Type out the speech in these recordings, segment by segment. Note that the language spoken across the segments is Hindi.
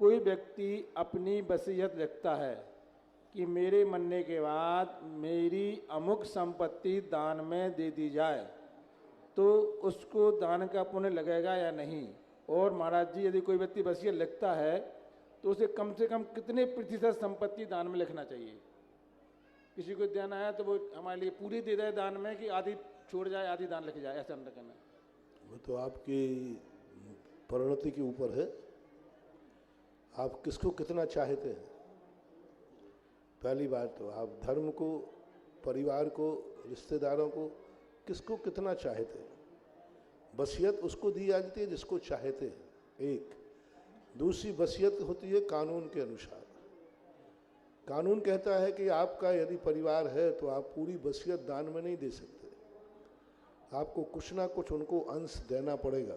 कोई व्यक्ति अपनी वसीयत लिखता है कि मेरे मरने के बाद मेरी अमुक संपत्ति दान में दे दी जाए, तो उसको दान का पुण्य लगेगा या नहीं? और महाराज जी, यदि कोई व्यक्ति वसीयत लिखता है तो उसे कम से कम कितने प्रतिशत संपत्ति दान में लिखना चाहिए? किसी को देना है तो वो हमारे लिए पूरी दे दे दान में, कि आधी छोड़ जाए आधी दान लिख जाए, ऐसा न करना? वो तो आपकी परिणति के ऊपर है, आप किसको कितना चाहते हैं। पहली बात तो आप धर्म को, परिवार को, रिश्तेदारों को किसको कितना चाहते हैं। वसीयत उसको दी जाती है जिसको चाहते हैं। एक दूसरी वसीयत होती है कानून के अनुसार। कानून कहता है कि आपका यदि परिवार है तो आप पूरी वसीयत दान में नहीं दे सकते, आपको कुछ ना कुछ उनको अंश देना पड़ेगा,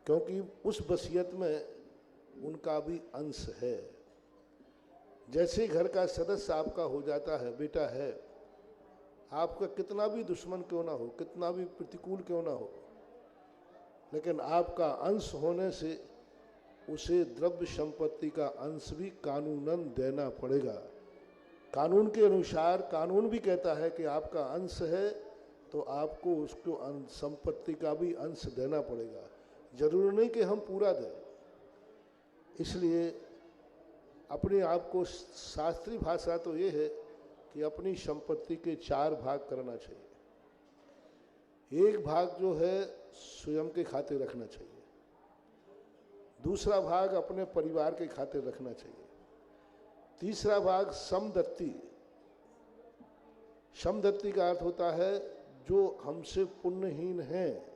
क्योंकि उस वसीयत में उनका भी अंश है। जैसे घर का सदस्य आपका हो जाता है, बेटा है, आपका कितना भी दुश्मन क्यों ना हो, कितना भी प्रतिकूल क्यों ना हो, लेकिन आपका अंश होने से उसे द्रव्य संपत्ति का अंश भी कानूनन देना पड़ेगा। कानून के अनुसार कानून भी कहता है कि आपका अंश है तो आपको उसको संपत्ति का भी अंश देना पड़ेगा। जरूरी नहीं कि हम पूरा दें। इसलिए अपने आप को, शास्त्रीय भाषा तो ये है कि अपनी संपत्ति के 4 भाग करना चाहिए। एक भाग जो है स्वयं के खाते रखना चाहिए, दूसरा भाग अपने परिवार के खाते रखना चाहिए, तीसरा भाग समदत्ती। समदत्ती का अर्थ होता है जो हमसे पुण्यहीन हैं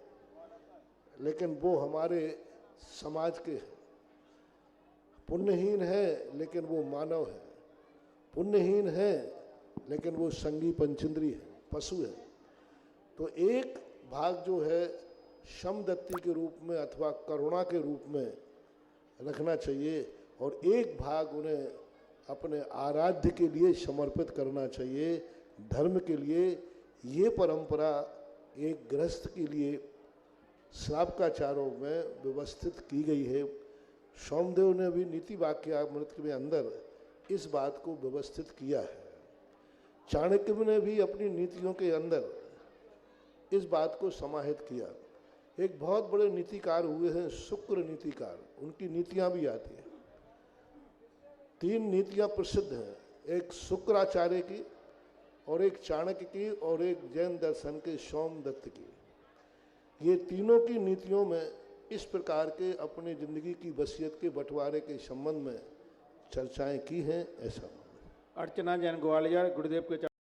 लेकिन वो हमारे समाज के हैं। पुण्यहीन है लेकिन वो मानव है, पुण्यहीन है लेकिन वो संगी पंचेंद्री है, पशु है। तो एक भाग जो है समदत्ती के रूप में अथवा करुणा के रूप में रखना चाहिए, और एक भाग उन्हें अपने आराध्य के लिए समर्पित करना चाहिए, धर्म के लिए। ये परंपरा एक गृहस्थ के लिए श्रावकाचारों में व्यवस्थित की गई है। सोमदेव ने भी नीति वाक्यामृत के अंदर इस बात को व्यवस्थित किया है। चाणक्य ने भी अपनी नीतियों के अंदर इस बात को समाहित किया। एक बहुत बड़े नीतिकार हुए हैं शुक्र नीतिकार, उनकी नीतियां भी आती हैं। 3 नीतियां प्रसिद्ध हैं, एक शुक्राचार्य की और एक चाणक्य की और एक जैन दर्शन के सोमदत्त की। ये तीनों की नीतियों में इस प्रकार के अपने जिंदगी की वसीयत के बंटवारे के संबंध में चर्चाएं की हैं। ऐसा अर्चना जैन ग्वालियर, गुरुदेव के